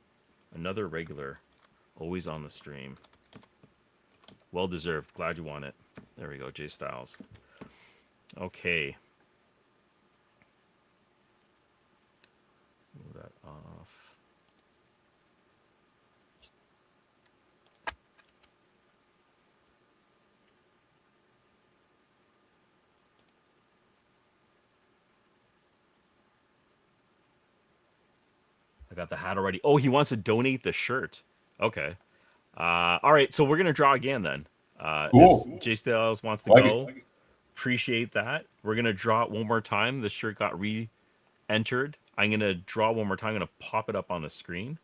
Another regular. Always on the stream. Well deserved. Glad you won it. There we go, Jay Styles. Okay. Move that off. I got the hat already. Oh, he wants to donate the shirt. Okay. All right, so we're gonna draw again then. If Cool. Jay Styles wants to I like it. go, appreciate that. We're gonna draw it one more time. The shirt got re-entered. I'm gonna draw one more time. I'm gonna pop it up on the screen,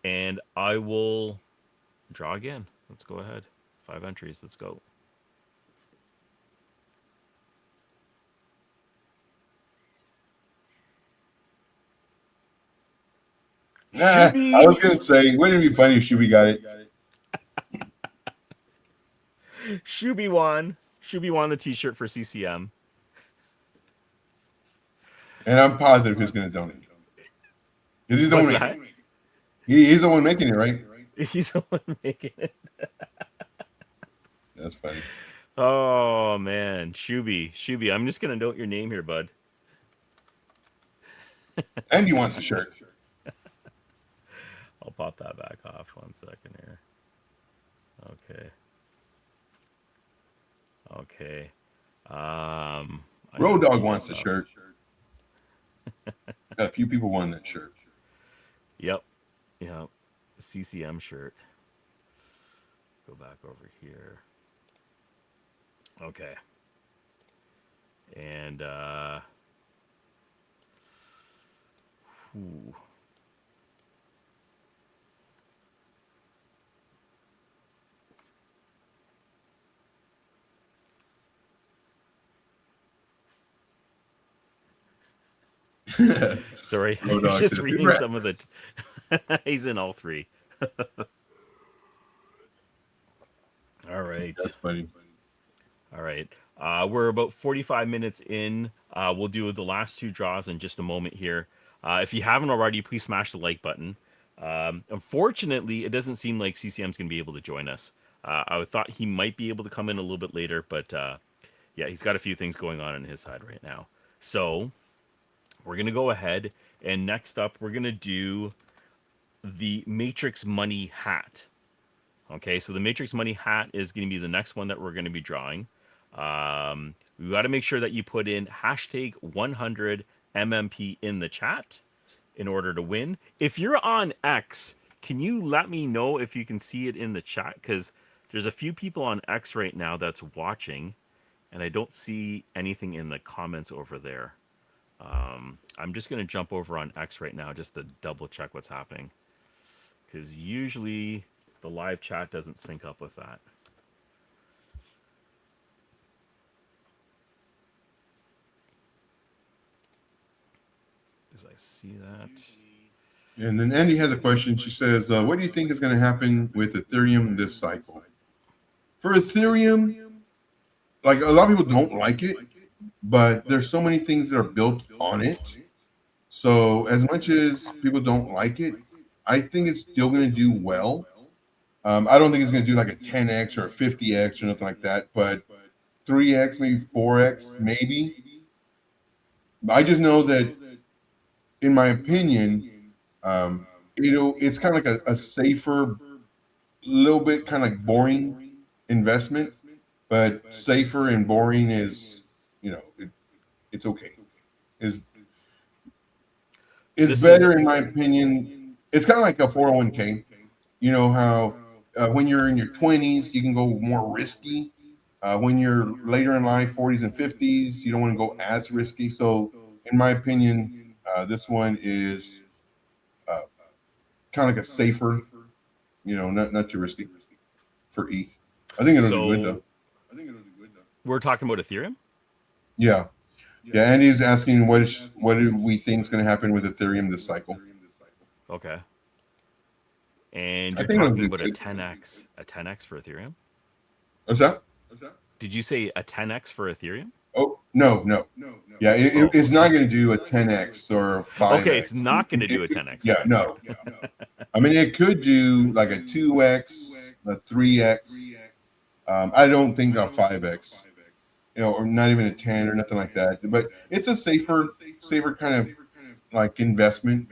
and I will draw again. Let's go ahead. 5 entries. Let's go. Nah, I was Shuby, gonna say, wouldn't it be funny if Shuby got it? Shuby won. Shuby won the T-shirt for CCM. And I'm positive he's gonna donate because he's the one What's making it. that? He's the one making it, right? He's the one making it. That's funny. Oh man, Shuby. I'm just gonna note your name here, bud. And he wants the shirt. I'll pop that back off 1 second here. Okay. Okay. I Road gotta Dog pull wants this the up. shirt. Got a few people wanting that shirt. Yep, yep. CCM shirt. Go back over here. Okay, and whew. Sorry, I Road was Dog just says, reading some of the. "Congrats." He's in all three. All right. That's funny. All right. We're about 45 minutes in. We'll do the last two draws in just a moment here. If you haven't already, please smash the like button. Unfortunately, it doesn't seem like CCM's going to be able to join us. I thought he might be able to come in a little bit later, but yeah, he's got a few things going on his side right now. So we're going to go ahead, and next up, we're going to do the Matrix Money Hat. Okay, so the Matrix Money Hat is going to be the next one that we're going to be drawing. We got to make sure that you put in hashtag 100 MMP in the chat in order to win. If you're on X, can you let me know if you can see it in the chat? Because there's a few people on X right now that's watching, and I don't see anything in the comments over there. I'm just going to jump over on X right now just to double check what's happening. Because usually the live chat doesn't sync up with that. Does I see that? And then Andy has a question. She says, "What do you think is going to happen with Ethereum this cycle?" For Ethereum, like a lot of people don't like it, but there's so many things that are built on it. So as much as people don't like it, I think it's still going to do well. I don't think it's going to do like a 10x or a 50x or nothing like that, but 3x, maybe 4x, maybe. I just know that, in my opinion, um, it's kind of like a safer, little bit kind of like boring investment, but safer and boring is, it's okay. Is It's This is better in my opinion. It's kind of like a 401k. You know how when you're in your 20s, you can go more risky. When you're later in life, 40s and 50s, you don't want to go as risky. So, in my opinion, this one is uh, kind of like a safer, not too risky for ETH. I think it'll do good though. so we're talking about Ethereum. Yeah, yeah. Andy is asking what do we think is going to happen with Ethereum this cycle? Okay. And I you're think it'll talking do about good. a 10x for Ethereum. What's that? Did you say a 10x for Ethereum? Oh, no, no. Yeah, Oh, it's not going to do a 10x or a okay. It's 5x. not going to do a 10x. Yeah, Okay. no. I mean, it could do like a 2x, a 3x. I don't think a 5x, or not even a 10 or nothing like that. But it's a safer kind of like investment.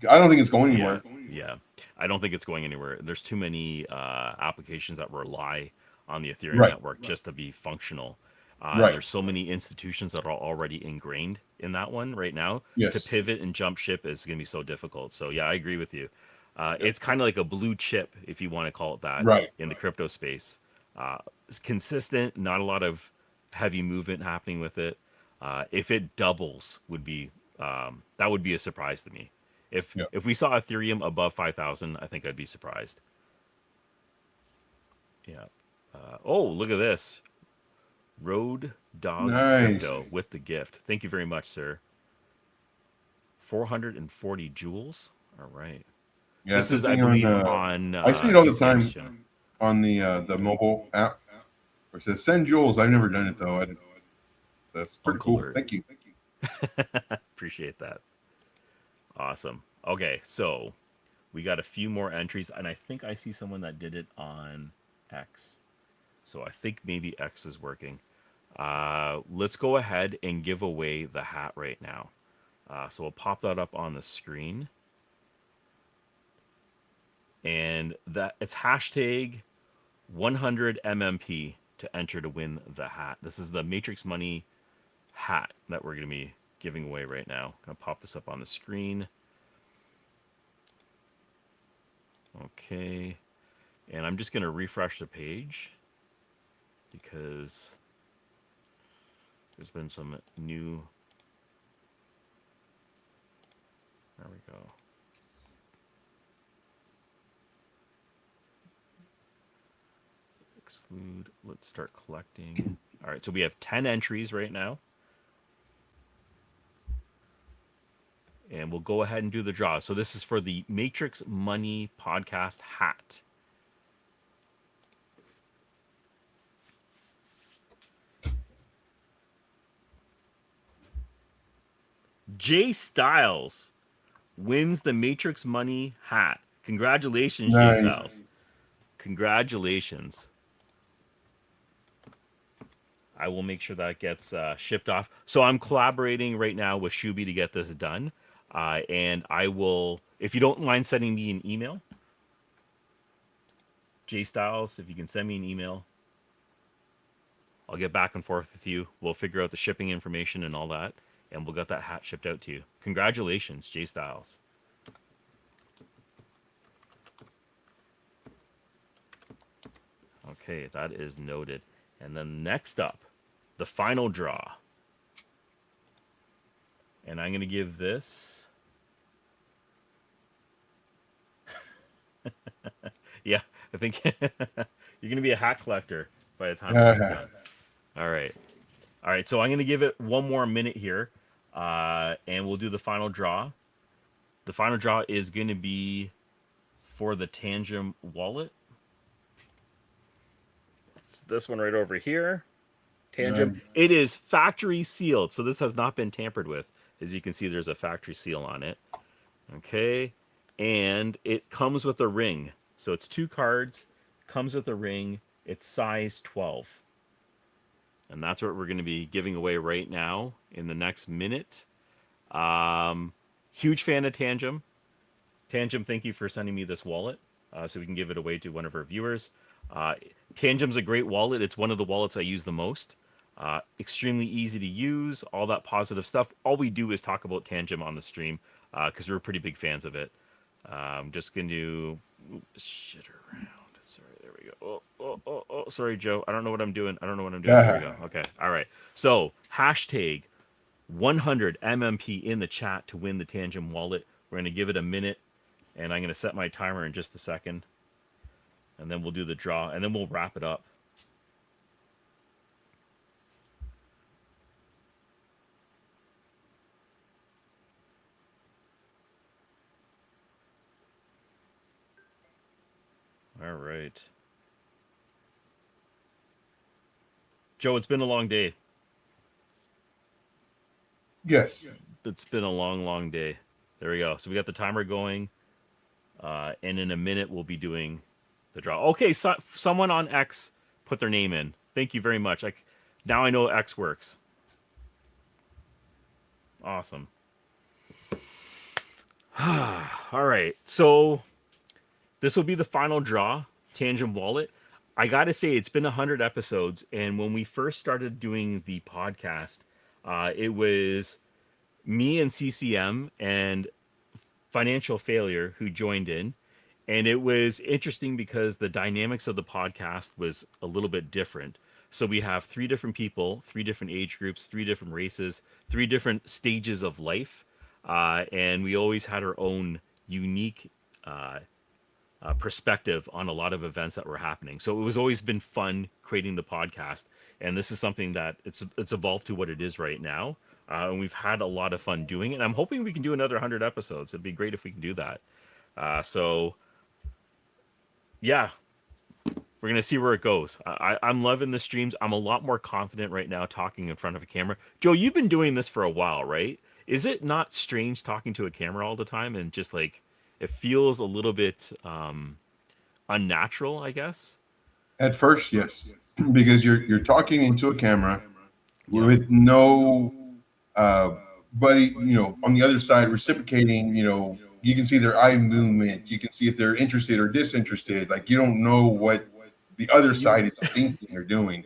I don't think it's going Yeah, anywhere. yeah. I don't think it's going anywhere. There's too many applications that rely on the Ethereum Right, network just to be functional. And right. there's so many institutions that are already ingrained in that one right now. To Yes, pivot and jump ship is going to be so difficult. So yeah, I agree with you. It's kind of like a blue chip, if you want to call it that, right. in the crypto space. It's consistent, not a lot of heavy movement happening with it. If it doubles, would be that would be a surprise to me. Yeah. If we saw Ethereum above 5,000, I think I'd be surprised. Yeah. Oh, look at this. Road Dog Nice. Crypto with the gift. Thank you very much, sir. 440 joules. All right. Yeah, This it's a is, I thing on. believe, on I see it all the CCM's time channel. on the mobile app. Where it says send Jules. I've never done it though. That's pretty Uncle cool. Lurt. Thank you. Appreciate that. Awesome. Okay, so we got a few more entries, and I think I see someone that did it on X. So I think maybe X is working. Let's go ahead and give away the hat right now. So we'll pop that up on the screen. And that it's hashtag 100 MMP. to enter to win the hat. This is the Matrix Money hat that we're going to be giving away right now. I'm going to pop this up on the screen. Okay. And I'm just going to refresh the page because there's been some new... There we go. Exclude. Let's start collecting. All right, so we have 10 entries right now. And we'll go ahead and do the draw. So this is for the Matrix Money Podcast hat. Jay Styles wins the Matrix Money hat. Congratulations, Nice. Jay Styles. Congratulations. I will make sure that gets shipped off. So I'm collaborating right now with Shuby to get this done. And I will, if you don't mind sending me an email, Jay Styles, if you can send me an email, I'll get back and forth with you. We'll figure out the shipping information and all that, and we'll get that hat shipped out to you. Congratulations, Jay Styles. Okay, that is noted. And then next up, the final draw. And I'm going to give this... Yeah, I think you're going to be a hat collector by the time this is done. All right. All right, so I'm going to give it one more minute here, and we'll do the final draw. The final draw is going to be for the Tangem wallet. It's this one right over here. Tangem. Nice. It is factory sealed, so this has not been tampered with. As you can see, there's a factory seal on it. Okay, and it comes with a ring. So it's 2 cards, comes with a ring. It's size 12. And that's what we're going to be giving away right now in the next minute. Huge fan of Tangem. Tangem, thank you for sending me this wallet so we can give it away to one of our viewers. Tangem's a great wallet. It's one of the wallets I use the most. Extremely easy to use, all that positive stuff. All we do is talk about Tangem on the stream because we're pretty big fans of it. I'm just going to shit around. Sorry, there we go. Oh, sorry, Joe. I don't know what I'm doing. There we go. Okay, all right. So, hashtag 100 MMP in the chat to win the Tangem wallet. We're going to give it a minute, and I'm going to set my timer in just a second. And then we'll do the draw, and then we'll wrap it up. All right. Joe, it's been a long day. Yes. It's been a long, long day. There we go. So we got the timer going. And in a minute, we'll be doing the draw. Okay, so someone on X put their name in. Thank you very much. Now I know X works. Awesome. All right. So this will be the final draw, Tangem Wallet. I got to say, it's been 100 episodes. And when we first started doing the podcast, it was me and CCM and Financial Failure who joined in. And it was interesting because the dynamics of the podcast was a little bit different. So we have 3 different people, 3 different age groups, 3 different races, 3 different stages of life. And we always had our own unique perspective on a lot of events that were happening. So it was always been fun creating the podcast. And this is something that it's evolved to what it is right now. And we've had a lot of fun doing it. And I'm hoping we can do another 100 episodes. It'd be great if we can do that. Yeah, we're going to see where it goes. I'm loving the streams. I'm a lot more confident right now talking in front of a camera. Joe, you've been doing this for a while, right? Is it not strange talking to a camera all the time and just like it feels a little bit unnatural, I guess? At first, yes, because you're talking into a camera with no buddy, on the other side reciprocating. You can see their eye movement. You can see if they're interested or disinterested. Like you don't know what the other You side is thinking or doing.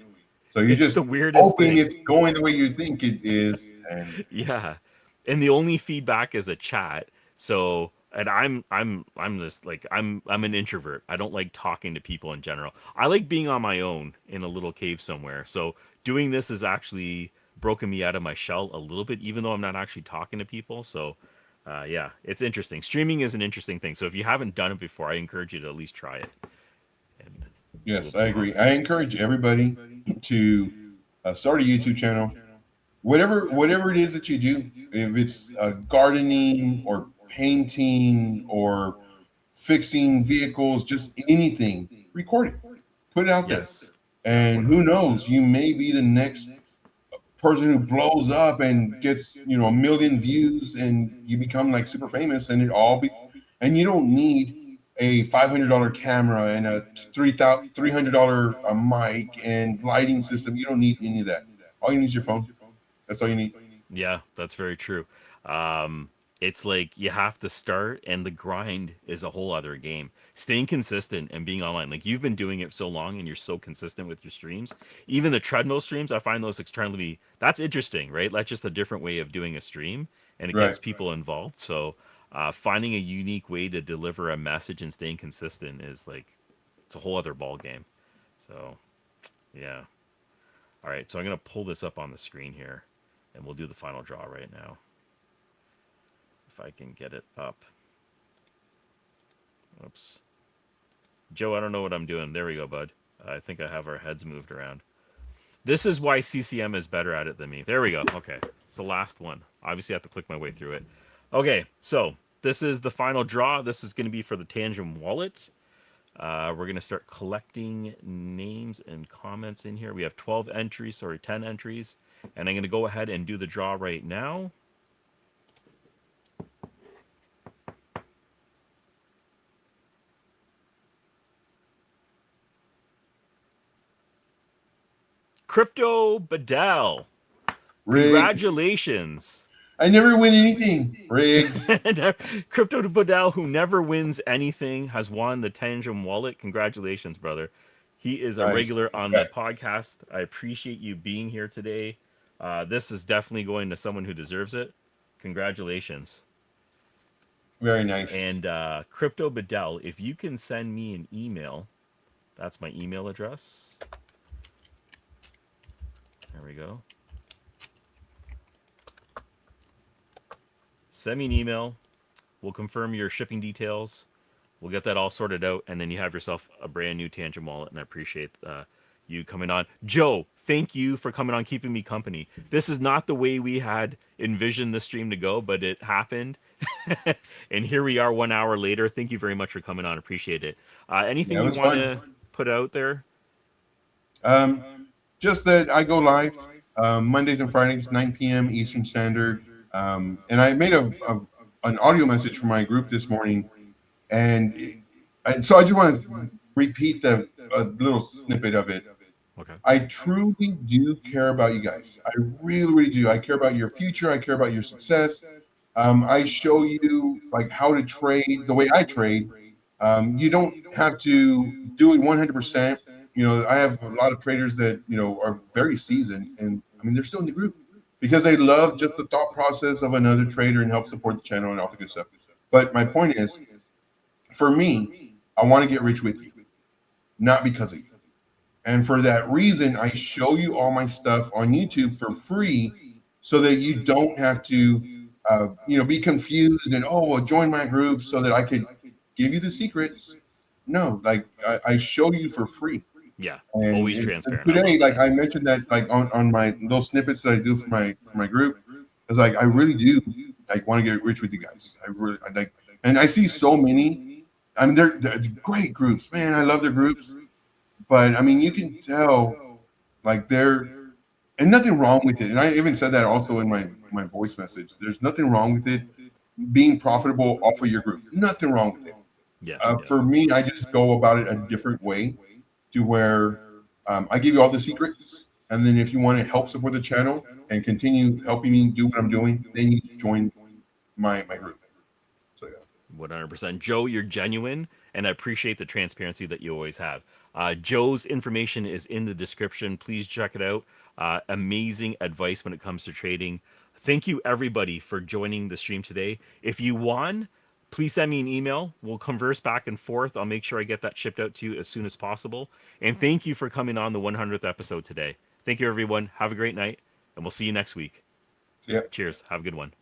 So you're it's just the weirdest hoping thing. it's going the way you think it is. And Yeah. And the only feedback is a chat. So and I'm just like I'm an introvert. I don't like talking to people in general. I like being on my own in a little cave somewhere. So doing this has actually broken me out of my shell a little bit, even though I'm not actually talking to people. So yeah, it's interesting. Streaming is an interesting thing. So if you haven't done it before, I encourage you to at least try it. And we'll yes, I move on. agree. I encourage everybody to start a YouTube channel, whatever it is that you do. If it's gardening or painting or fixing vehicles, just anything, record it, put it out there, Yes. Yeah, and who knows, you may be the next person who blows up and gets a million views and you become like super famous and it all be and you don't need a $500 camera and a $300 mic and lighting system. You don't need any of that. All you need is your phone. That's all you need. Yeah, that's very true. Um, it's like you have to start, and the grind is a whole other game. Staying consistent and being online, like you've been doing it so long, and you're so consistent with your streams. Even the treadmill streams, I find those extremely. That's interesting, right? That's just a different way of doing a stream, and it Right. gets people involved. So, finding a unique way to deliver a message and staying consistent is like it's a whole other ball game. So, yeah. All right, so I'm gonna pull this up on the screen here, and we'll do the final draw right now. If I can get it up. Oops. Joe, I don't know what I'm doing. There we go, bud. I think I have our heads moved around. This is why CCM is better at it than me. There we go. Okay. It's the last one. Obviously, I have to click my way through it. Okay, so this is the final draw. This is going to be for the Tangent wallet. We're going to start collecting names and comments in here. We have 12 entries, sorry, 10 entries. And I'm going to go ahead and do the draw right now. Crypto Bedell. Rigged. Congratulations. I never win anything. Rigged. Crypto Bedell, who never wins anything, has won the Tangent wallet. Congratulations, brother. He is a Nice. regular on the Congrats. podcast. I appreciate you being here today. This is definitely going to someone who deserves it. Congratulations. Very nice. And Crypto Bedell, if you can send me an email, that's my email address. There we go. Send me an email. We'll confirm your shipping details. We'll get that all sorted out, and then you have yourself a brand new Tangent wallet. And I appreciate you coming on, Joe. Thank you for coming on, keeping me company. This is not the way we had envisioned the stream to go, but it happened, and here we are 1 hour later. Thank you very much for coming on. Appreciate it. Yeah, Anything it you was want fun. to put out there? Um, just that I go live Mondays and Fridays, 9 p.m. Eastern Standard. And I made an audio message for my group this morning, and so I just want to repeat a little snippet of it. Okay. I truly do care about you guys. I really, really do. I care about your future. I care about your success. I show you like how to trade the way I trade. You don't have to do it 100%. I have a lot of traders that are very seasoned, and I mean they're still in the group because they love just the thought process of another trader and help support the channel and all the good stuff. But my point is, for me, I want to get rich with you, not because of you. And for that reason, I show you all my stuff on YouTube for free so that you don't have to, be confused and, oh, well, join my group so that I could give you the secrets. No, like I show you for free. Yeah. And, Always and transparent. I today, love like that. I mentioned that, like on my little snippets that I do for my group, it's like I really do like want to get rich with you guys. I like, and I see so many. I mean, they're great groups, man. I love their groups, but I mean, you can tell like they're and nothing wrong with it. And I even said that also in my voice message. There's nothing wrong with it being profitable off of your group. Nothing wrong with it. Yeah. Yeah. For me, I just go about it a different way to where I give you all the secrets, and then if you want to help support the channel and continue helping me do what I'm doing, then you join my group. So yeah. 100%. Joe, you're genuine, and I appreciate the transparency that you always have. Joe's information is in the description. Please check it out. Amazing advice when it comes to trading. Thank you, everybody, for joining the stream today. If you won, please send me an email. We'll converse back and forth. I'll make sure I get that shipped out to you as soon as possible. And thank you for coming on the 100th episode today. Thank you, everyone. Have a great night, and we'll see you next week. Yeah. Cheers. Have a good one.